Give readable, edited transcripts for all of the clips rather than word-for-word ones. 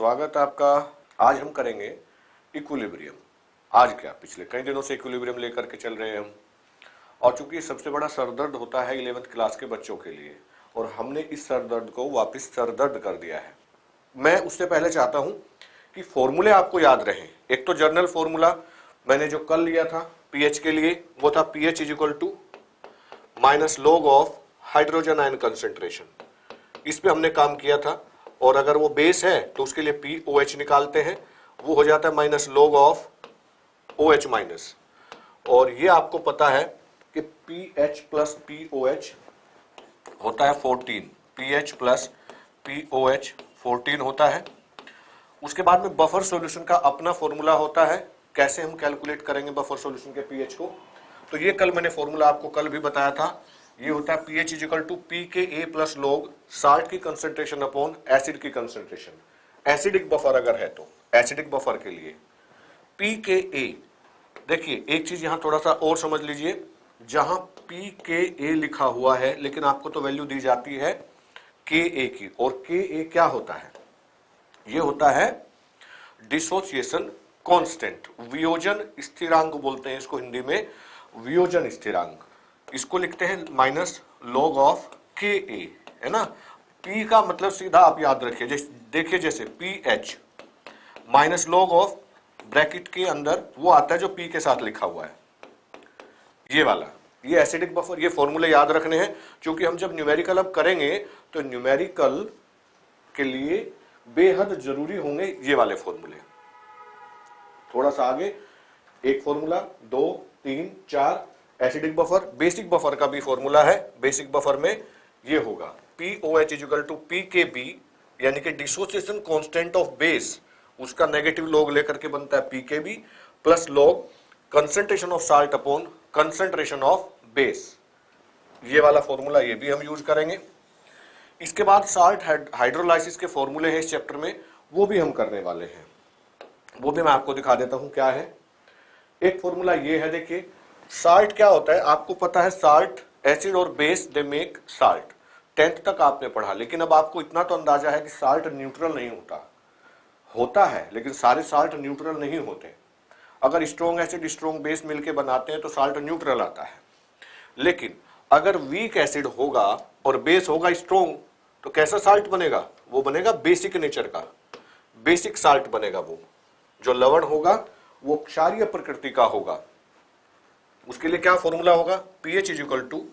स्वागत है आपका। आज हम करेंगे इक्विलिब्रियम। आज क्या, पिछले कई दिनों से इक्विलिब्रियम लेकर के चल रहे हैं हम, और चूंकि सबसे बड़ा सरदर्द होता है 11th क्लास के बच्चों के लिए, और हमने इस सरदर्द को वापस सरदर्द कर दिया है। मैं उससे पहले चाहता हूं कि फॉर्मूले आपको याद रहें। एक तो जर्नल फॉर्मूला मैंने जो कल लिया था पीएच के लिए, वो था pH is equal to minus log of hydrogen ion concentration. इस पे हमने काम किया था, और अगर वो बेस है तो उसके लिए POH निकालते हैं, वो हो जाता है minus log of OH minus. और ये आपको पता है कि PH प्लस POH होता है 14, PH प्लस POH 14 होता है। उसके बाद में बफर सॉल्यूशन का अपना फॉर्मूला होता है, कैसे हम कैलकुलेट करेंगे बफर सॉल्यूशन के पीएच को। तो ये कल मैंने फॉर्मूला आपको कल भी बताया था। ये होता है pH is equal to PKA plus log salt की कंसेंट्रेशन अपॉन एसिड की कंसेंट्रेशन। एसिडिक बफर अगर है तो एसिडिक बफर के लिए PKA। देखिए एक चीज यहां थोड़ा सा और समझ लीजिए, जहां PKA लिखा हुआ है लेकिन आपको तो वैल्यू दी जाती है KA की, और KA क्या होता है? ये होता है डिसोसिएशन कांस्टेंट, वियोजन स्थिरांक बोलते हैं इसको हिंदी में, वियोजन स्थिरांक। इसको लिखते हैं माइनस लॉग ऑफ KA, है ना। P का मतलब सीधा आप याद रखिए, देखिए जैसे PH minus log of bracket के अंदर वो आता है जो P के साथ लिखा हुआ है, ये वाला, ये एसिडिक बफर। ये फॉर्मूले याद रखने हैं, क्योंकि हम जब न्यूमेरिकल अब करेंगे तो न्यूमेरिकल के लिए बेहद जरूरी होंगे ये वाले फॉर्मूले। थोड़ा सा आगे एक formula, 2, 3, 4 acidic buffer, basic buffer का भी फॉर्मूला है। बेसिक बफर में ये होगा POH is equal to PKB, यानी कि डिसोसिएशन कांस्टेंट ऑफ बेस, उसका नेगेटिव लॉग लेकर के बनता है PKB plus log concentration of salt upon concentration of base. ये वाला फॉर्मूला ये भी हम यूज करेंगे। इसके बाद साल्ट हाइड्रोलाइसिस के फॉर्मूले हैं इस चैप्टर में, वो भी हम करने वाले हैं। वो भी मैं आपको दिखा देता हूं क्या है। एक फॉर्मूला ये है, देखिए साल्ट क्या होता है आपको पता है। साल्ट, एसिड और base they make salt, 10th तक आपने पढ़ा। लेकिन अब आपको इतना तो अंदाजा है कि साल्ट न्यूट्रल नहीं होता है, लेकिन सारे साल्ट न्यूट्रल नहीं होते। अगर स्ट्रॉन्ग एसिड स्ट्रॉन्ग बेस मिलके बनाते हैं तो साल्ट न्यूट्रल आता है। लेकिन अगर वीक एसिड होगा और बेस होगा स्ट्रॉन्ग, तो कैसा साल्ट बनेगा? वो बनेगा बेसिक नेचर का, बेसिक साल्ट बनेगा। वो जो लवण होगा वो क्षारीय प्रकृति का होगा। उसके लिए क्या फॉर्मूला होगा? PH is equal to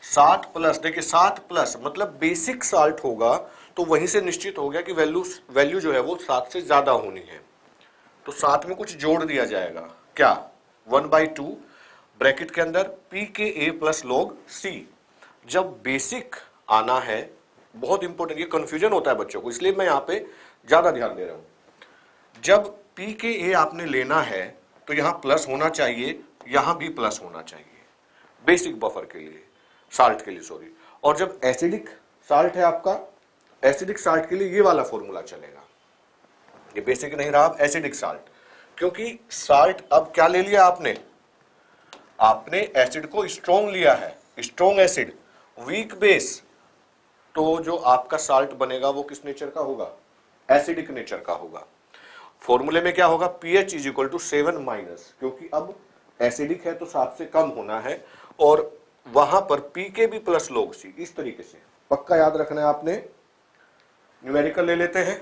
7 plus, देखिए 7 प्लस मतलब बेसिक साल्ट होगा, तो वहीं से निश्चित हो गया कि वैल्यू जो है वो 7 से ज्यादा होनी है। तो 7 में कुछ जोड़ दिया जाएगा, क्या? 1/2 ब्रैकेट के अंदर PKA प्लस लॉग C। जब बेसिक आना है, बहुत इंपॉर्टेंट, ये कंफ्यूजन होता है बच्चों को, इसलिए मैं यहाँ पे ज्यादा ध्यान दे रहा हूं। जब PKA आपने लेना है तो यहां प्लस होना चाहिए, यहां भी प्लस होना चाहिए, बेसिक बफर के लिए, साल्ट के लिए सॉरी। और जब एसिडिक साल्ट है आपका, एसिडिक साल्ट के लिए ये वाला फॉर्मूला चलेगा। ये बेसिक नहीं रहा, अब एसिडिक साल्ट, क्योंकि साल्ट अब क्या ले लिया आपने एसिड को स्ट्रॉन्ग लिया है, स्ट्रॉन्ग एसिड वीक बेस, तो जो आपका साल्ट बनेगा वो किस नेचर का होगा? एसिडिक नेचर का होगा। फॉर्मूले में क्या होगा? PH is equal to 7 minus, क्योंकि अब एसिडिक है तो 7 से कम होना है, और वहां पर PKB प्लस लॉग C। इस तरीके से पक्का याद रखना है आपने। न्यूमेरिकल ले लेते हैं।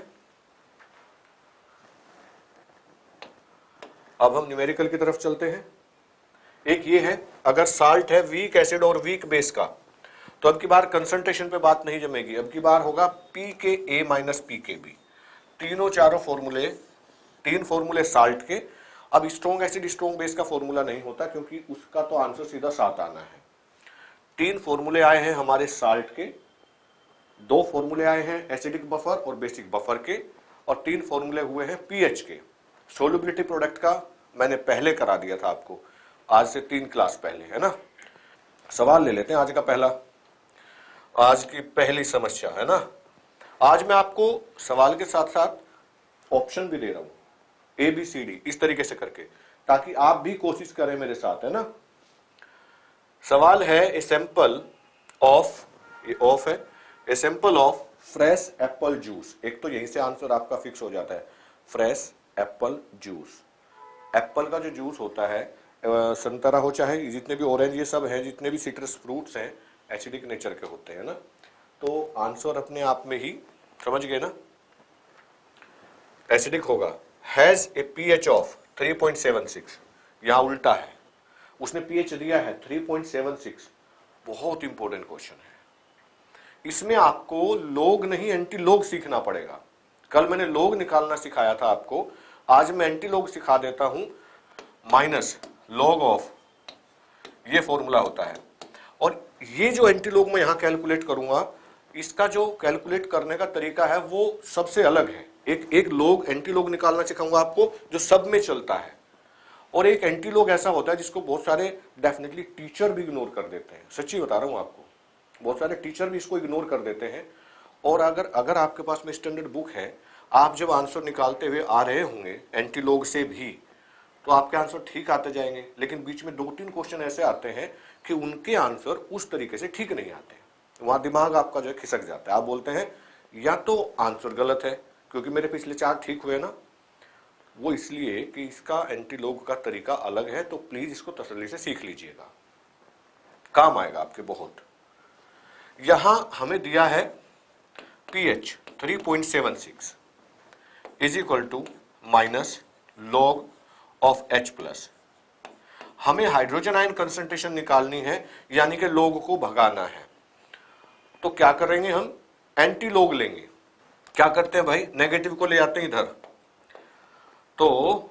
अब हम न्यूमेरिकल की तरफ चलते हैं। एक ये है, अगर साल्ट है वीक एसिड और वीक बेस का, तो अब की बार कंसंट्रेशन पे बात नहीं जमेगी, अब की बार होगा PKA माइनस PKB। तीनों चारों फॉर्मूले, 3 फॉर्मूले साल्ट के। अब स्ट्रॉन्ग एसिड स्ट्रॉन्ग बेस का फॉर्मूला नहीं होता, क्योंकि उसका तो आंसर सीधा 7 आना है। 3 फॉर्मूले आए हैं हमारे साल्ट के, 2 फॉर्मूले आए हैं एसिडिक बफर और बेसिक बफर के, और 3 फॉर्मूले हुए हैं पीएच के। सोल्युबिलिटी प्रोडक्ट का मैंने पहले करा दिया था आपको, आज से 3 क्लास पहले, है ना। सवाल ले लेते हैं आज का पहला, आज की पहली समस्या, है ना। आज मैं आपको सवाल के साथ साथ ऑप्शन भी दे रहा हूं, ABCD इस तरीके से करके, ताकि आप भी कोशिश करें मेरे साथ, है ना। सवाल है ए सैंपल ऑफ, ये ऑफ है, a sample of fresh Apple juice, एक तो यहीं से आंसर आपका फिक्स हो जाता है, फ्रेश एप्पल जूस। एप्पल का जो जूस होता है, संतरा हो चाहे जितने भी ऑरेंज, ये सब है, जितने भी सिट्रस फ्रूट्स हैं एसिडिक नेचर के होते हैं ना, तो आंसर अपने आप में ही समझ गए ना, एसिडिक होगा। हैज ए पीएच ऑफ 3.76, यहां उल्टा है, उसने पीएच दिया है 3.76, बहुत इंपॉर्टेंट क्वेश्चन है। इसमें आपको लोग नहीं एंटी लोग सीखना पड़ेगा। कल मैंने लोग निकालना सिखाया था आपको, आज मैं एंटी लोग सिखा देता हूं। माइनस लॉग ऑफ, ये फॉर्मूला होता है, और ये जो एंटी लोग मैं यहां कैलकुलेट करूंगा, इसका जो कैलकुलेट करने का तरीका है वो सबसे अलग है। एक लोग एंटी लोग निकालना सिखाऊंगा आपको जो सब में चलता है, और एक एंटी लोग ऐसा होता है जिसको बहुत सारे डेफिनेटली टीचर भी इग्नोर कर देते हैं। सच्ची बता रहा हूं आपको, बहुत सारे टीचर भी इसको इग्नोर कर देते हैं। और अगर आपके पास में स्टैंडर्ड बुक है, आप जब आंसर निकालते हुए आ रहे होंगे एंटी लोग से भी, तो आपके आंसर ठीक आते जाएंगे, लेकिन बीच में 2-3 क्वेश्चन ऐसे आते हैं कि उनके आंसर उस तरीके से ठीक नहीं आते, वहां दिमाग आपका जो है खिसक जाता है। आप बोलते हैं या तो आंसर गलत है, क्योंकि मेरे पिछले 4 ठीक हुए ना, वो इसलिए कि इसका एंटी लोग का तरीका अलग है। तो प्लीज इसको तसल्ली से सीख लीजिएगा, काम आएगा आपके बहुत। यहां हमें दिया है pH 3.76 is equal to minus log of H plus. हमें हाइड्रोजन आयन कंसंट्रेशन निकालनी है, यानी कि लोग को भगाना है। तो क्या करेंगे हम, एंटी लोग लेंगे। क्या करते हैं भाई, नेगेटिव को ले आते हैं इधर, तो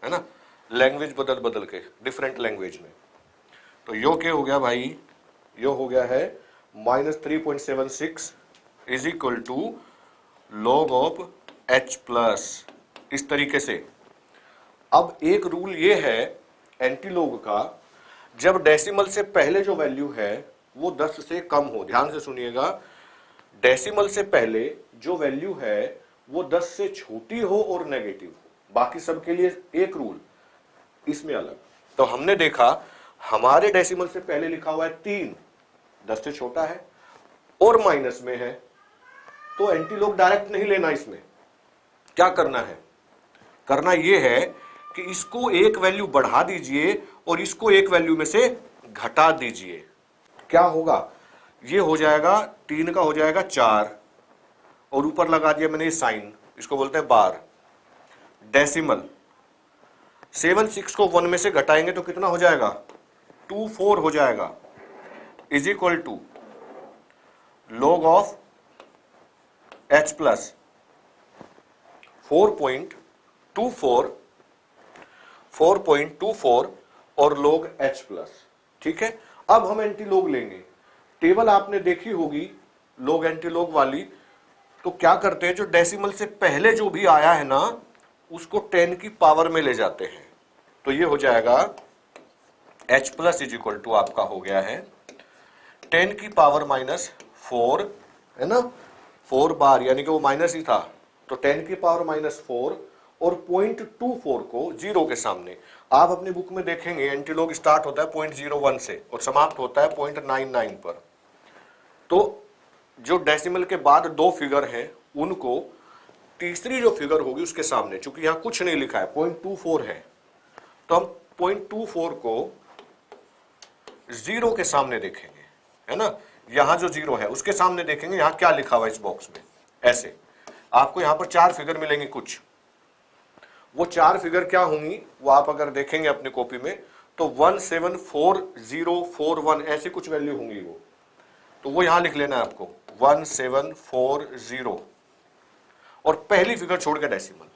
है ना, लैंग्वेज बदल बदल के डिफरेंट लैंग्वेज में। तो यो क्या हो गया भाई, यो हो गया है -3.76 is equal to log of H plus, इस तरीके से। अब एक रूल ये है एंटी लोग का, जब डेसिमल से पहले जो वैल्यू है वो 10 से कम हो, ध्यान से सुनिएगा, डेसिमल से पहले जो वैल्यू है वो 10 से छोटी हो और नेगेटिव हो। बाकी सबके लिए एक रूल, इसमें अलग। तो हमने देखा हमारे डेसिमल से पहले लिखा हुआ है 3, 10 से छोटा है और माइनस में है, तो एंटी लोग डायरेक्ट नहीं लेना। इसमें क्या करना है, करना यह है कि इसको एक वैल्यू बढ़ा दीजिए और इसको एक वैल्यू में से घटा दीजिए। क्या होगा, ये हो जाएगा 3 का हो जाएगा 4, और ऊपर लगा दिया मैंने साइन, इसको बोलते हैं बार। डेसिमल 76 को 1 में से घटाएंगे तो कितना हो जाएगा, 24 हो जाएगा, is equal to log of H plus 4.24 और log H प्लस। ठीक है, अब हम एंटी लोग लेंगे। टेबल आपने देखी होगी लोग एंटी लोग वाली, तो क्या करते हैं, जो डेसिमल से पहले जो भी आया है ना उसको 10 की पावर में ले जाते हैं। तो ये हो जाएगा H plus is equal to आपका हो गया है 10 की पावर -4, है ना, 4 बार, यानी कि वो माइनस ही था, तो 10 की पावर -4 और 0.24 को 0 के सामने। आप अपनी बुक में देखेंगे एंटी लोग स्टार्ट होता है 0.01 से और समाप्त होता है 0.99 पर। तो जो डेसिमल के बाद 2 फिगर हैं उनको तीसरी जो फिगर होगी उसके सामने, चूंकि यहां कुछ नहीं लिखा है 0.24 है, तो हम 0.24 को 0 के सामने देखेंगे, है ना, यहां जो 0 है उसके सामने देखेंगे यहां क्या लिखा हुआ है इस बॉक्स में। ऐसे आपको यहां पर 4 फिगर मिलेंगे कुछ, वो 4 फिगर क्या होंगी वो आप अगर देखेंगे अपनी कॉपी में तो 174041 ऐसी कुछ वैल्यू होंगी वो, तो वो यहां लिख लेना है आपको 1740, और पहली फिगर छोड़ के डेसिमल।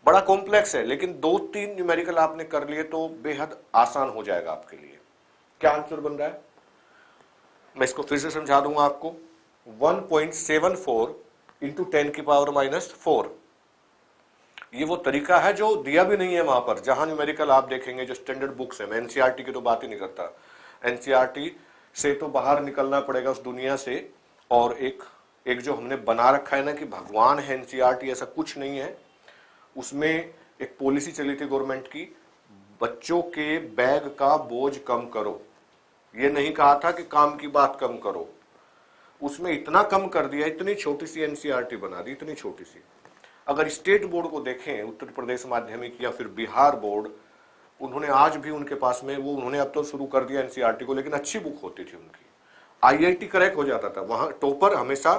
बड़ा कॉम्प्लेक्स है, लेकिन 2-3 न्यूमेरिकल आपने कर लिए तो बेहद आसान हो जाएगा आपके लिए। क्या आंसर बन रहा है, मैं इसको फिर से समझा दूंगा आपको। 1.74 इंटू 10 की पावर -4, ये वो तरीका है जो दिया भी नहीं है वहां पर। जहां न्यूमेरिकल आप देखेंगे जो स्टैंडर्ड बुक्स है, मैं एनसीईआरटी की तो बात ही नहीं करता, एनसीईआरटी से तो बाहर निकलना पड़ेगा उस दुनिया से। और एक जो हमने बना रखा है ना कि भगवान है एनसीईआरटी, ऐसा कुछ नहीं है। उसमें एक पॉलिसी चली थी गवर्नमेंट की, बच्चों के बैग का बोझ कम करो, ये नहीं कहा था कि काम की बात कम करो। उसमें इतना कम कर दिया, इतनी छोटी सी एनसीईआरटी बना दी, इतनी छोटी सी। अगर स्टेट बोर्ड को देखें, उत्तर प्रदेश माध्यमिक या फिर बिहार बोर्ड, उन्होंने आज भी उनके पास में वो, उन्होंने अब तो शुरू कर दिया एनसीईआरटी को, लेकिन अच्छी बुक होती थी उनकी, आईआईटी क्रैक हो जाता था वहां। टॉपर हमेशा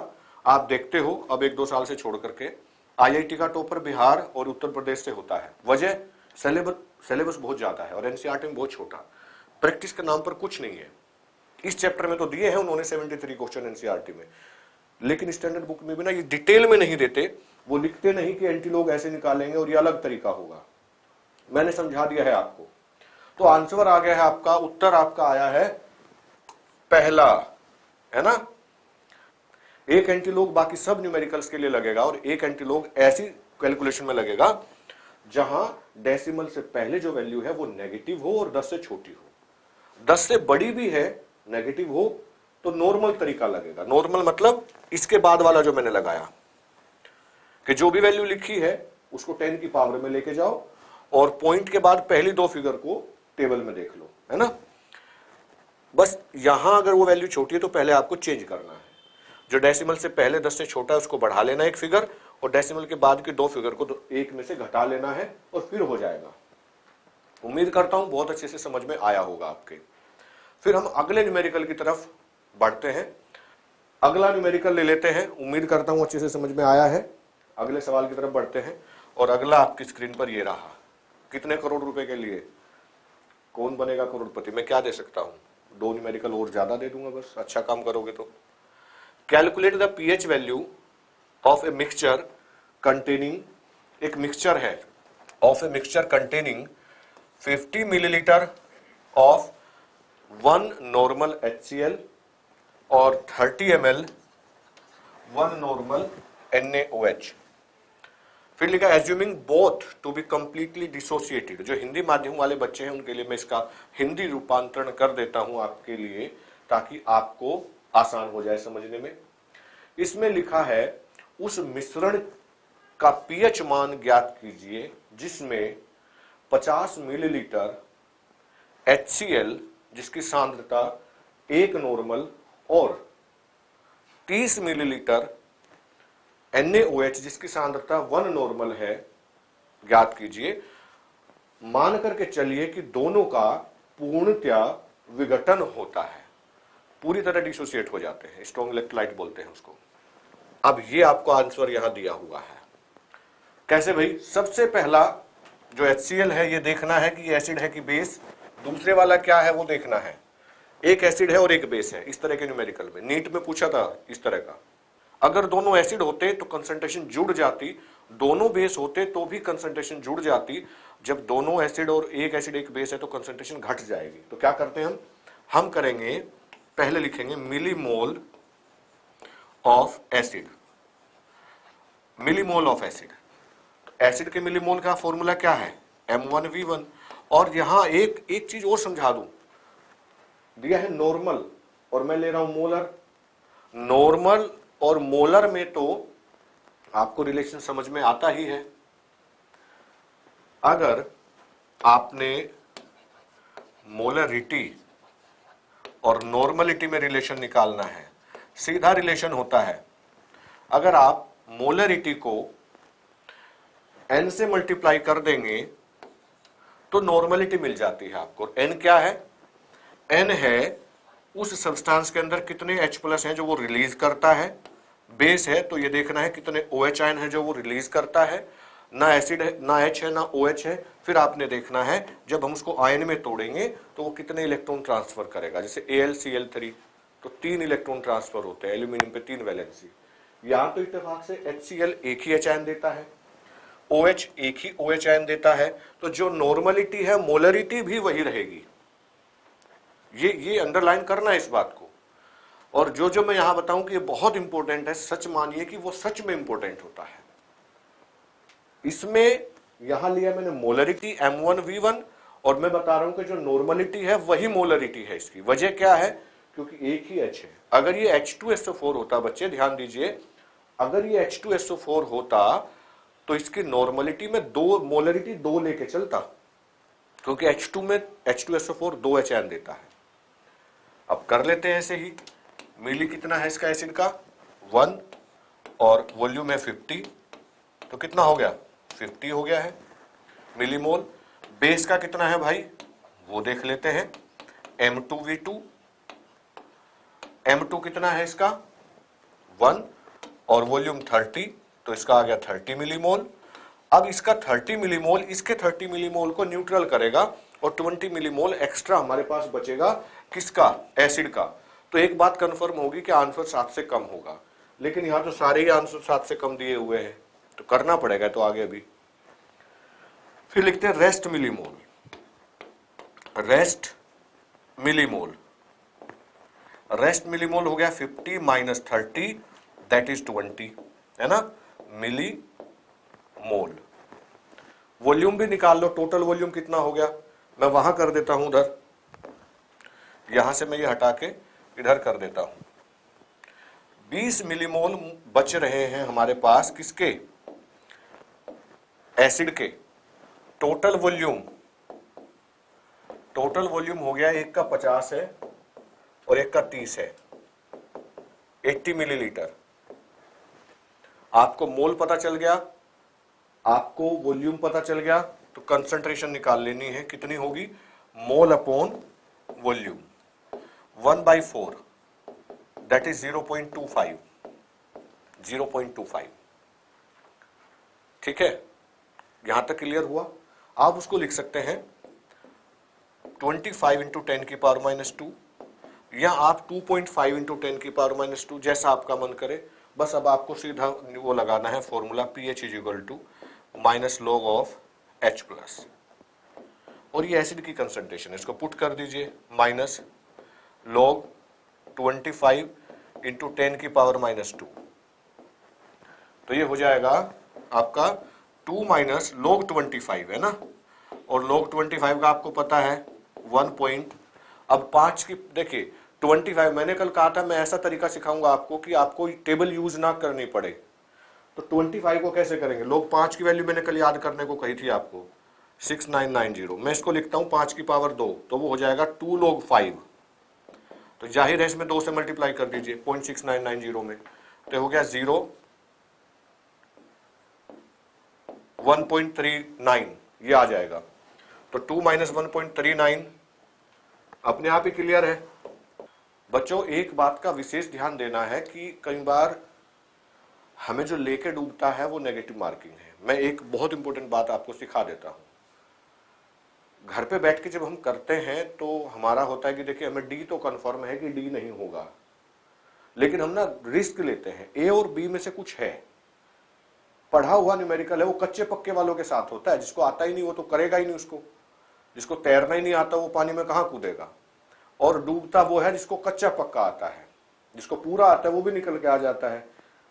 आप देखते हो, अब 1-2 साल से छोड़ करके आईआईटी का टॉपर बिहार और उत्तर प्रदेश से होता है। वजह सिलेबस बहुत ज्यादा है और एनसीईआरटी में बहुत छोटा, प्रैक्टिस के नाम पर कुछ नहीं है। इस चैप्टर में तो दिए हैं उन्होंने 73 क्वेश्चन एनसीईआरटी में, लेकिन स्टैंडर्ड बुक में भी ना ये डिटेल में नहीं देते। वो लिखते नहीं कि एंटी लोग ऐसे निकालेंगे और ये अलग तरीका होगा। मैंने समझा दिया है आपको। तो आंसर आ गया है आपका, उत्तर आपका आया है पहला, है ना। एक एंटीलॉग बाकी सब न्यूमेरिकल्स के लिए लगेगा और एक एंटीलॉग ऐसी कैलकुलेशन में लगेगा जहां डेसिमल से पहले जो वैल्यू है वो नेगेटिव हो और 10 से छोटी हो। 10 से बड़ी भी है, नेगेटिव हो तो नॉर्मल तरीका लगेगा। नॉर्मल मतलब इसके बाद वाला जो मैंने लगाया कि जो भी वैल्यू लिखी है उसको 10 की पावर में लेके जाओ और पॉइंट के बाद पहली 2 फिगर को टेबल में देख लो, है ना। बस यहां अगर वो वैल्यू छोटी है तो पहले आपको चेंज करना है। जो डेसिमल से पहले 10 से छोटा है उसको बढ़ा लेना एक फिगर, और डेसिमल के बाद की 2 फिगर को 1 में से घटा लेना है और फिर हो जाएगा। उम्मीद करता हूं बहुत अच्छे से समझ में आया होगा आपके। फिर हम अगले न्यूमेरिकल की तरफ बढ़ते हैं। अगला न्यूमेरिकल ले लेते हैं, उम्मीद करता हूं अच्छे से समझ में आया है। अगले सवाल की तरफ बढ़ते हैं और अगला आपकी स्क्रीन पर ये रहा। कितने करोड़ रुपए के लिए कौन बनेगा करोड़पति? मैं क्या दे सकता हूं? 2 न्यूमेरिकल और ज्यादा दे दूंगा, बस अच्छा काम करोगे तो। Calculate the pH value of a mixture containing, एक मिक्सचर है, of a mixture containing 50 millilitre of 1 normal HCl और 30 ml 1 नॉर्मल NaOH। फिर लिखा assuming both to be completely dissociated. जो हिंदी माध्यम वाले बच्चे हैं उनके लिए मैं इसका हिंदी रूपांतरण कर देता हूं आपके लिए, ताकि आपको आसान हो जाए समझने में। इसमें लिखा है उस मिश्रण का पीएच मान ज्ञात कीजिए जिसमें 50 मिलीलीटर HCl जिसकी सांद्रता 1 नॉर्मल और 30 मिलीलीटर NaOH जिसकी सांद्रता 1 नॉर्मल है ज्ञात कीजिए। मान करके चलिए कि दोनों का पूर्णतया विघटन होता है, पूरी तरह डिसोसिएट हो जाते हैं, स्ट्रॉन्ग इलेक्ट्रोलाइट बोलते हैं उसको। अब ये आपको आंसर यहां दिया हुआ है। कैसे भाई? सबसे पहला जो HCl है ये देखना है कि ये एसिड है कि बेस, दूसरे वाला क्या है वो देखना है। एक एसिड है और एक बेस है। इस तरह के न्यूमेरिकल में नीट में पूछा था इस तरह का। अगर दोनों एसिड होते तो कंसंट्रेशन जुड़ जाती, दोनों बेस होते तो भी कंसंट्रेशन जुड़ जाती। जब दोनों एसिड और एक एसिड एक बेस है तो कंसंट्रेशन घट जाएगी। तो क्या करते हैं हम करेंगे, पहले लिखेंगे millimole of acid, millimole of acid. Acid के मिलीमोल का फॉर्मूला क्या है? M1V1। और यहां एक चीज और समझा दूं, दिया है नॉर्मल और मैं ले रहा हूं मोलर। नॉर्मल और मोलर में तो आपको रिलेशन समझ में आता ही है। अगर आपने मोलरिटी और नॉर्मलिटी में रिलेशन निकालना है, सीधा रिलेशन होता है। अगर आप मोलरिटी को n से मल्टीप्लाई कर देंगे तो नॉर्मलिटी मिल जाती है आपको। n क्या है? n है उस सब्सटेंस के अंदर कितने H+ हैं जो वो रिलीज करता है। बेस है तो ये देखना है कितने OH आयन है जो वो रिलीज करता है। ना एसिड है, ना H है, ना OH है। फिर आपने देखना है जब हम उसको आयन में तोड़ेंगे तो वो कितने इलेक्ट्रॉन ट्रांसफर करेगा। जैसे AlCl3 तो 3 इलेक्ट्रॉन ट्रांसफर होते हैं, एल्यूमिनियम पे 3 वैलेंसी। यहां तो इत्तेफाक से HCl एक ही H आयन देता है, OH एक ही OH आयन देता है। तो जो नॉर्मलिटी है मोलरिटी भी वही रहेगी। ये अंडरलाइन करना है इस बात को। और जो मैं यहां बताऊं कि ये बहुत इंपॉर्टेंट है, सच मानिए कि वो सच में इंपॉर्टेंट होता है। इसमें यहां लिया मैंने मोलरिटी M1V1 और मैं बता रहा हूं कि जो नॉर्मलिटी है वही मोलरिटी है इसकी। वजह क्या है? क्योंकि एक ही H है। अगर ये H2SO4 होता, बच्चे ध्यान दीजिए, अगर ये H2SO4 होता तो इसकी नॉर्मलिटी में 2 मोलरिटी 2 लेके चलता, क्योंकि H2 में H2SO4 2 H आयन देता है। अब कर लेते हैं ऐसे ही, मिली कितना है इसका एसिड का 1 और वॉल्यूम है 50, तो कितना हो गया 50 हो गया है मिलीमोल। बेस का कितना है भाई वो देख लेते हैं, M2V2, M2 कितना है इसका 1 और वॉल्यूम 30, तो इसका आ गया 30 मिलीमोल। अब इसका 30 मिलीमोल इसके 30 मिलीमोल को न्यूट्रल करेगा और 20 मिलीमोल एक्स्ट्रा हमारे पास बचेगा किसका एसिड का। तो एक बात कंफर्म होगी कि आंसर 7 से कम होगा, लेकिन यहां तो सारे ही आंसर 7 से कम दिए हुए हैं तो करना पड़ेगा तो आगे भी। फिर लिखते हैं rest millimole, rest millimole, rest millimole हो गया 50 माइनस 30 दैट इज 20, है ना, मिली मोल। वॉल्यूम भी निकाल लो, टोटल वॉल्यूम कितना हो गया, मैं वहां कर देता हूं उधर, यहां से मैं ये हटा के इधर कर देता हूं। 20 मिलीमोल बच रहे हैं हमारे पास किसके एसिड के। टोटल वॉल्यूम हो गया एक का 50 है और एक का 30 है, 80 मिलीलीटर। आपको मोल पता चल गया, आपको वॉल्यूम पता चल गया, तो कंसंट्रेशन निकाल लेनी है, कितनी होगी mole upon volume 1/4 that is 0.25, 0.25। ठीक है, यहां तक क्लियर हुआ। आप उसको लिख सकते हैं 25 इंटू 10 की पावर -2 या आप 2.5 इंटू 10 की पावर -2, जैसा आपका मन करे। बस अब आपको सीधा वो लगाना है formula pH = -log of H+, और ये एसिड की कंसंट्रेशन, इसको पुट कर दीजिए -log 25 इंटू 10 की पावर -2, तो ये हो जाएगा आपका 2 माइनस log 25 है ना, और log 25 का आपको पता है 1 अब 5 की देखिए 25, मैंने कल कहा था मैं ऐसा तरीका सिखाऊंगा आपको कि आपको टेबल यूज ना करनी पड़े। तो 25 को कैसे करेंगे, log 5 की वैल्यू मैंने कल याद करने को कही थी आपको 6990, मैं इसको लिखता हूं 5 की पावर 2, तो वो हो जाएगा 2 log 5, तो जाहिर है इसमें 2 से मल्टीप्लाई कर दीजिए 0.6990 में, तो हो गया 1.39 ये आ जाएगा। तो 2 माइनस 1.39 अपने आप ही क्लियर है। बच्चों एक बात का विशेष ध्यान देना है कि कई बार हमें जो लेके डूबता है वो नेगेटिव मार्किंग है। मैं एक बहुत इंपॉर्टेंट बात आपको सिखा देता हूं। घर पे बैठ के जब हम करते हैं तो हमारा होता है कि देखिए हमें डी तो कंफर्म है कि डी नहीं होगा, लेकिन हम ना रिस्क लेते हैं, ए और बी में से कुछ है। पढ़ा हुआ न्यूमेरिकल है, वो कच्चे पक्के वालों के साथ होता है, जिसको आता ही नहीं वो तो करेगा ही नहीं उसको। जिसको तैरना ही नहीं आता वो पानी में कहां कूदेगा, और डूबता वो है जिसको कच्चा पक्का आता है, जिसको पूरा आता है वो भी निकल के आ जाता है।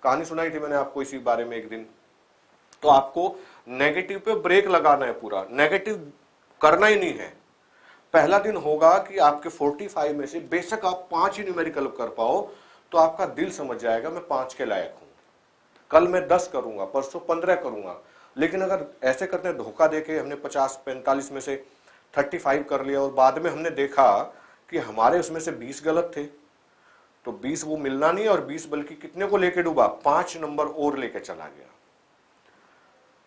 कहानी सुनाई थी मैंने आपको इसी बारे में एक दिन। तो आपको नेगेटिव पे ब्रेक लगाना है, पूरा नेगेटिव करना ही नहीं है। पहला दिन होगा कि आपके 45 में से बेशक आप 5 ही न्यूमेरिकल कर पाओ, तो आपका दिल समझ जाएगा मैं 5 के लायक हूं, कल मैं 10 करूंगा, परसों 15 करूंगा। लेकिन अगर ऐसे करते धोखा देके हमने 50-45 में से 35 कर लिया और बाद में हमने देखा कि हमारे उसमें से 20 गलत थे, तो 20 वो मिलना नहीं, और 20 बल्कि कितने को लेके डूबा, 5 नंबर और लेके चला गया।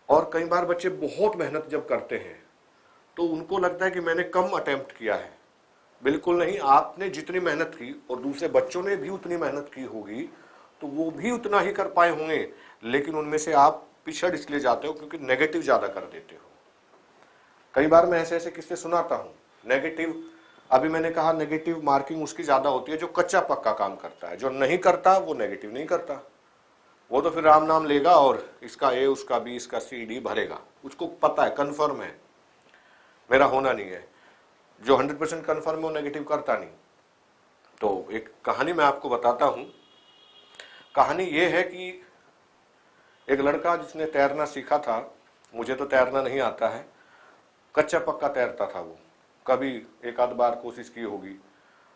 और कई बार बच्चे बहुत मेहनत जब करते हैं तो उनको लगता है कि मैंने कम अटेम्प्ट किया है। बिल्कुल नहीं, आपने जितनी मेहनत की और दूसरे बच्चों ने भी उतनी मेहनत की होगी, तो वो भी उतना ही कर पाए होंगे, लेकिन उनमें से आप पिछड़ इसलिए जाते हो क्योंकि नेगेटिव ज्यादा कर देते हो। कई बार मैं ऐसे ऐसे किस्से सुनाता हूं नेगेटिव। अभी मैंने कहा नेगेटिव मार्किंग उसकी ज्यादा होती है जो कच्चा पक्का काम करता है, जो नहीं करता वो नेगेटिव नहीं करता, वो तो फिर राम नाम लेगा और इसका ए उसका बी इसका सी डी भरेगा, उसको पता है कंफर्म है मेरा होना नहीं है। जो 100% कंफर्म है वो नेगेटिव करता नहीं। तो एक कहानी मैं आपको बताता हूं। कहानी ये है कि एक लड़का जिसने तैरना सीखा था, मुझे तो तैरना नहीं आता है, कच्चा पक्का तैरता था वो, कभी एक आध बार कोशिश की होगी।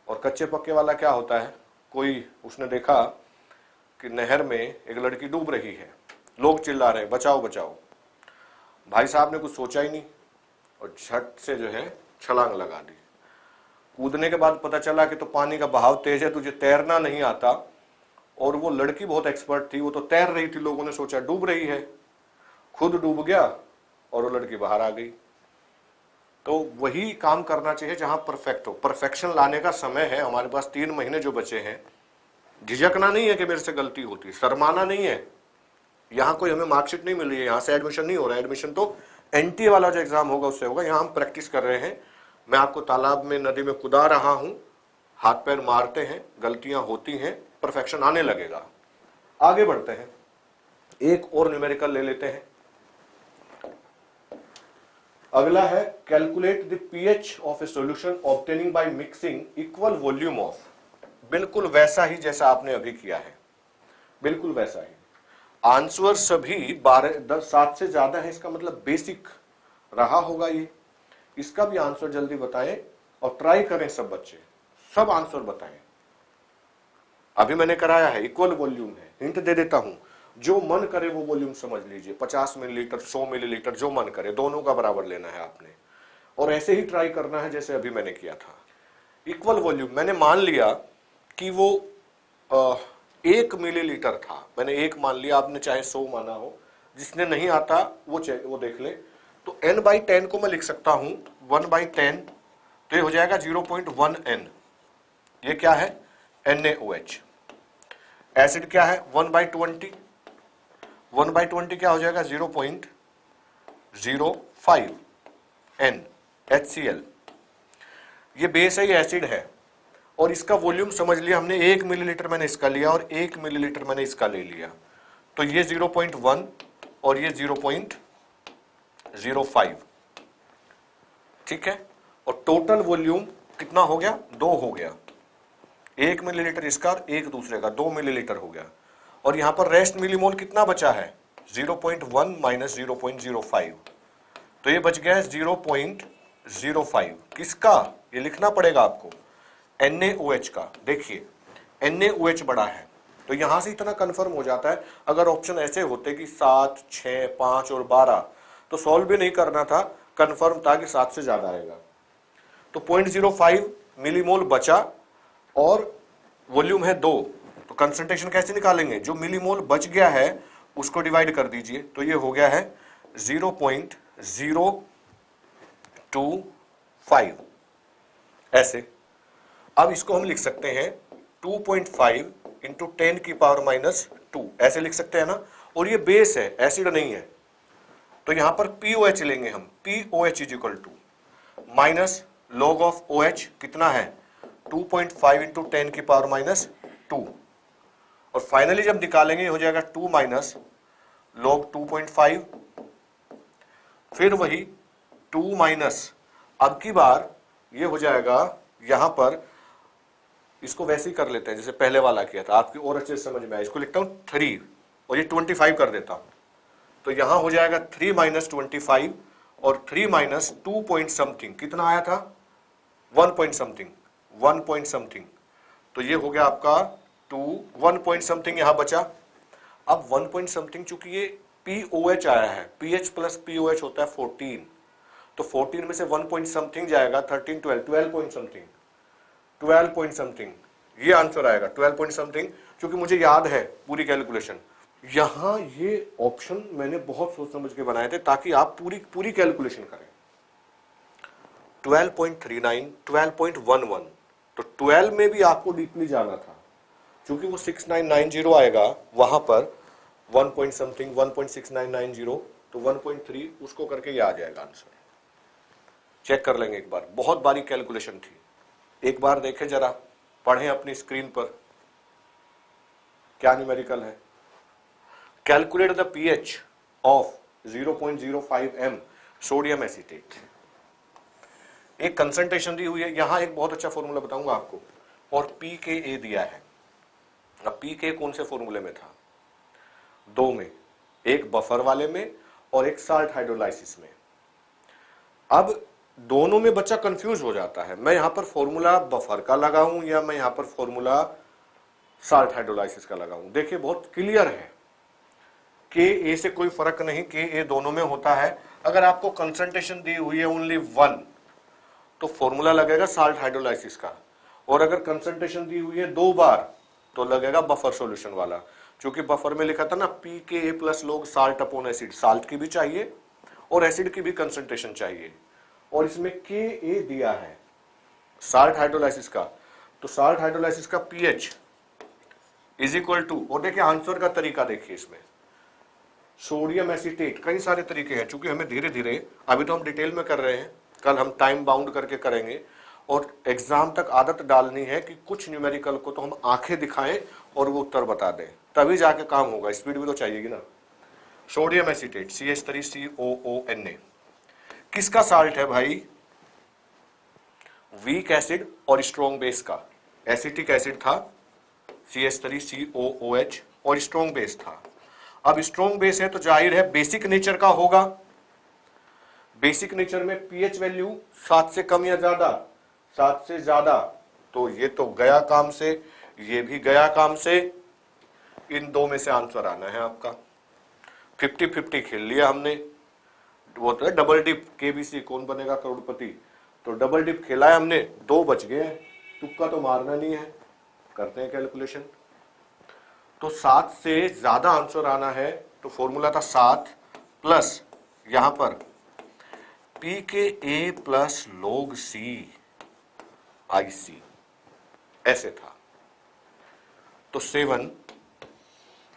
और कच्चे पक्के वाला क्या होता है, कोई उसने देखा कि नहर में एक लड़की डूब रही है, लोग चिल्ला रहे हैं बचाओ बचाओ। भाई साहब ने कुछ सोचा ही नहीं और झट से जो है छलांग लगा दी। कूदने के बाद पता चला कि तो पानी का बहाव तेज है, तुझे तैरना नहीं आता, और वो लड़की बहुत एक्सपर्ट थी, वो तो तैर रही थी, लोगों ने सोचा डूब रही है, खुद डूब गया और वो लड़की बाहर आ गई। तो वही काम करना चाहिए जहां परफेक्ट हो। परफेक्शन लाने का समय है हमारे पास 3 महीने जो बचे हैं। झिझकना नहीं है कि मेरे से गलती होती, शर्माना नहीं है। यहाँ कोई हमें मार्कशीट नहीं मिल रही है, यहाँ से एडमिशन नहीं हो रहा है, एडमिशन तो एनटी वाला जो एग्जाम होगा उससे होगा। यहाँ हम प्रैक्टिस कर रहे हैं, मैं आपको तालाब में, नदी में कुदा रहा हूं, हाथ पैर मारते हैं, गलतियां होती हैं, परफेक्शन आने लगेगा। आगे बढ़ते हैं, एक और न्यूमेरिकल ले लेते हैं। अगला है calculate the pH of A solution obtaining by mixing equal volume of. बिल्कुल वैसा ही जैसा आपने अभी किया है, बिल्कुल वैसा ही। आंसर सभी 7 से ज्यादा है, इसका मतलब बेसिक रहा होगा ये। इसका भी आंसर जल्दी बताएं और ट्राई करें, सब बच्चे सब आंसर बताएं। अभी मैंने कराया है, इक्वल वॉल्यूम है। हिंट दे देता हूं, जो मन करे वो वॉल्यूम समझ लीजिए, 50 मिलीलीटर, 100 मिलीलीटर, जो मन करे, दोनों का बराबर लेना है आपने, और ऐसे ही ट्राई करना है जैसे अभी मैंने किया था। इक्वल वॉल्यूम मैंने मान लिया कि वो 1 मिलीलीटर था, मैंने 1 मान लिया, आपने चाहे 100 माना हो, जिसने नहीं आता वो देख ले। तो n/10 को मैं लिख सकता हूं 1/10, तो ये हो जाएगा 0.1 n। ये क्या है? NaOH। एसिड क्या है? 1/20, 1/20 क्या हो जाएगा? 0.05 n HCl। ये बेस है, ये एसिड है, और इसका वॉल्यूम समझ लिया हमने, 1 मिलीलीटर मैंने इसका लिया और 1 मिलीलीटर मैंने इसका ले लिया, तो ये 0.1 और ये 0.05, ठीक है। और टोटल वॉल्यूम कितना हो गया? 2 हो गया, 1 मिलीलीटर इसका और 1 दूसरे का, 2 मिलीलीटर हो गया। और यहां पर रेस्ट मिलीमोल कितना बचा है? 0.1 माइनस 0.05, तो ये बच गया है 0.05। किसका? ये लिखना पड़ेगा आपको, NaOH का। देखिए NaOH बड़ा है, तो यहां से इतना कंफर्म हो जाता है। अगर ऑप्शन ऐसे होते कि 7, 6, 5 और 12, तो सॉल्व भी नहीं करना था, कंफर्म था कि 7 से ज्यादा आएगा। तो 0.05 मिलीमोल बचा और वॉल्यूम है 2, तो कंसंट्रेशन कैसे निकालेंगे? जो मिलीमोल बच गया है उसको डिवाइड कर दीजिए, तो ये हो गया है 0.025 ऐसे। अब इसको हम लिख सकते हैं 2.5 इंटू 10 की पावर -2, ऐसे लिख सकते हैं ना। और ये बेस है, एसिड नहीं है, तो यहां पर POH लेंगे हम। POH is equal to minus log of OH कितना है? 2.5 इंटू 10 की पावर -2, और फाइनली जब निकालेंगे हो जाएगा 2 माइनस लॉग 2.5, फिर वही 2 माइनस, अब की बार ये हो जाएगा, यहां पर इसको वैसे ही कर लेते हैं जैसे पहले वाला किया था, आपकी और अच्छे से समझ में आए। इसको लिखता हूं 3 और ये 25 कर देता हूं, तो यहां हो जाएगा 3 माइनस 25 और 3 माइनस 2 पॉइंट समथिंग, कितना आया था? 1 पॉइंट समथिंग, 1 पॉइंट समथिंग, तो ये हो गया आपका 1 पॉइंट समथिंग यहां बचा। अब 1 पॉइंट समथिंग, चूंकि ये POH आया है, PH प्लस POH होता है 14, तो 14 में से 1 पॉइंट समथिंग जाएगा, 13, 12 पॉइंट समथिंग, 12 पॉइंट समथिंग, ये आंसर आएगा 12 पॉइंट समथिंग। क्योंकि मुझे याद है पूरी कैलकुलेशन, यहां ये ऑप्शन मैंने बहुत सोच समझ के बनाए थे ताकि आप पूरी कैलकुलेशन करें। 12.39, 12.11, तो 12 में भी आपको डीपली जाना था, क्योंकि वो 6990 आएगा, वहां पर 1 पॉइंट समथिंग, 1.6990, तो 1.3 उसको करके ये आ जाएगा आंसर। चेक कर लेंगे एक बार, बहुत बारीक कैलकुलेशन थी, एक बार देखें जरा, पढ़ें अपनी स्क्रीन पर क्या न्यूमेरिकल है। Calculate the pH of 0.05 m sodium acetate. एक कंसंट्रेशन दी हुई है, यहां एक बहुत अच्छा फॉर्मूला बताऊंगा आपको, और pKa दिया है। अब pK कौन से फॉर्मूले में था? 2 में, एक बफर वाले में और एक साल्ट हाइड्रोलाइसिस में। अब दोनों में बच्चा कंफ्यूज हो जाता है, मैं यहां पर फॉर्मूला बफर का लगाऊं या मैं यहां पर फॉर्मूला साल्ट हाइड्रोलाइसिस का लगाऊं। देखिए बहुत क्लियर है, Ka से कोई फर्क नहीं, Ka दोनों में होता है। अगर आपको कंसंट्रेशन दी हुई है ओनली 1 तो फॉर्मूला लगेगा साल्ट हाइड्रोलाइसिस का, और अगर कंसंट्रेशन दी हुई है 2 बार तो लगेगा बफर सॉल्यूशन वाला, क्योंकि बफर में लिखा था ना pKa plus log salt upon acid, salt की भी चाहिए और एसिड की भी कंसंट्रेशन चाहिए, और इसमें Ka दिया है साल्ट हाइड्रोलाइसिस का, तो साल्ट हाइड्रोलाइसिस का pH इज इक्वल टू, और देखिए आंसर का तरीका देखिए, इसमें सोडियम एसीटेट, कई सारे तरीके हैं, क्योंकि हमें धीरे धीरे, अभी तो हम डिटेल में कर रहे हैं, कल हम टाइम बाउंड करके करेंगे, और एग्जाम तक आदत डालनी है कि कुछ न्यूमेरिकल को तो हम आंखें दिखाएं और वो उत्तर बता दें, तभी जाके काम होगा, स्पीड भी तो चाहिएगी ना। सोडियम एसीटेट CH3COONA किसका साल्ट है भाई? वीक एसिड और स्ट्रॉन्ग बेस का। एसिटिक एसिड था CH3COOH और स्ट्रॉन्ग बेस था। अब स्ट्रॉन्ग बेस है तो जाहिर है बेसिक नेचर का होगा, बेसिक नेचर में पीएच वैल्यू 7 से कम या ज्यादा, 7 से ज्यादा, तो ये तो गया काम से, ये भी गया काम से, इन दो में से आंसर आना है आपका। 50-50 खेल लिया हमने, वो तो है डबल डिप, केबीसी कौन बनेगा करोड़पति, तो डबल डिप खेला है हमने, 2 बच गए हैं, तुक्का तो मारना नहीं है, करते हैं कैलकुलेशन। तो 7 से ज्यादा आंसर आना है, तो फॉर्मूला था 7 प्लस यहां पर pKa plus log C IC, ऐसे था। तो 7,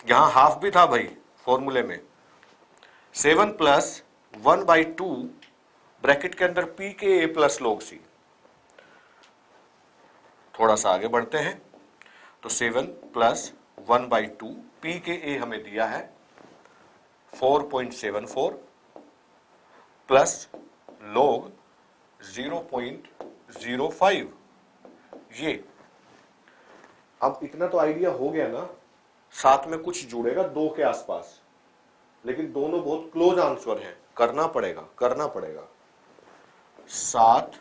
यहां हाफ भी था भाई फॉर्मूले में, 7 प्लस 1/2 ब्रैकेट के अंदर pKa प्लस log C। थोड़ा सा आगे बढ़ते हैं, तो 7 प्लस 1/2 pKa हमें दिया है 4.74 प्लस log 0.05। ये अब इतना तो आइडिया हो गया ना, साथ में कुछ जुड़ेगा 2 के आसपास, लेकिन दोनों बहुत क्लोज आंसर हैं, करना पड़ेगा। 7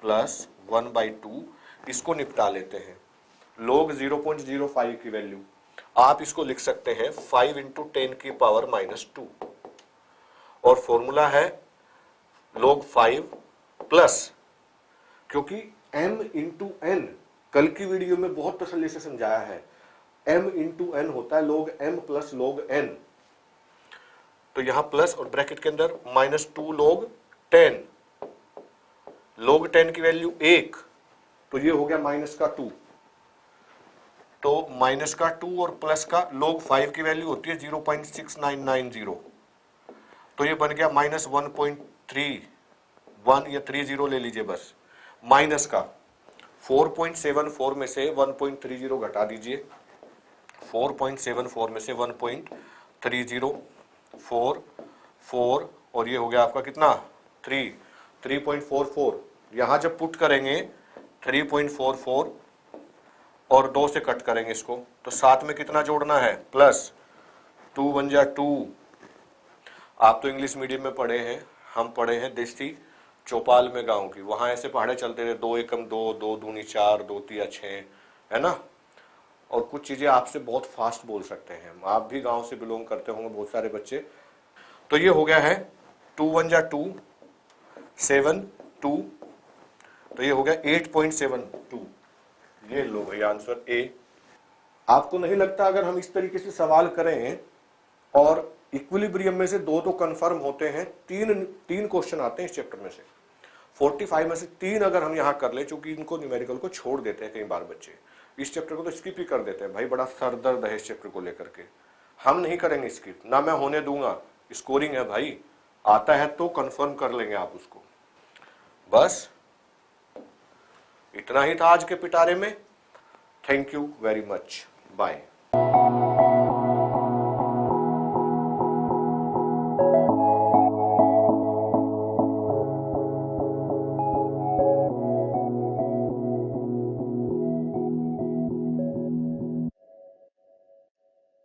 प्लस 1/2, इसको निपटा लेते हैं। log 0.05 की वैल्यू आप इसको लिख सकते हैं 5 × 10⁻⁻2, और फॉर्मूला है log 5 प्लस, क्योंकि m × n कल की वीडियो में बहुत तसल्ली से समझाया है, m × n होता है log m plus log n, तो यहां प्लस और ब्रैकेट के अंदर -2 log 10, log 10 की वैल्यू 1, तो ये हो गया -2, तो -2 और प्लस का log 5 की वैल्यू होती है 0.6990, तो ये बन गया -1.31 या 30 ले लीजिए बस, माइनस का 4.74 में से 1.30 घटा दीजिए, 4.74 में से 1.30, 4 और ये हो गया आपका कितना 3.44, यहां जब पुट करेंगे 3.44 और 2 से कट करेंगे इसको, तो साथ में कितना जोड़ना है प्लस 2 बन जा 2। आप तो इंग्लिश मीडियम में पढ़े हैं, हम पढ़े हैं देसी चौपाल में गांव की, वहां ऐसे पहाड़े चलते थे, 2 एकम 2, 2 दूनी 4, 2 तिया 6, है ना, और कुछ चीजें आपसे बहुत फास्ट बोल सकते हैं, आप भी गांव से बिलोंग करते होंगे बहुत सारे बच्चे। तो ये हो गया है 2 1 जा 2, 7 2, तो ये हो गया 8.72, ये लो भाई आंसर ए। आपको नहीं लगता अगर हम इस तरीके से सवाल करें और इक्विलिब्रियम में से 2 तो कंफर्म होते हैं, 3 क्वेश्चन आते हैं इस चैप्टर में से, 45 में से 3 अगर हम यहां कर ले, चूंकि इनको न्यूमेरिकल को छोड़ देते हैं कई बार बच्चे, इस चैप्टर को तो स्किप ही कर देते हैं भाई, बड़ा सरदर्द है इस चैप्टर को लेकर के, हम नहीं करेंगे स्किप, ना मैं होने दूंगा, स्कोरिंग है भाई, आता है तो कंफर्म कर लेंगे आप उसको। बस इतना ही था आज के पिटारे में। Thank you very much, bye.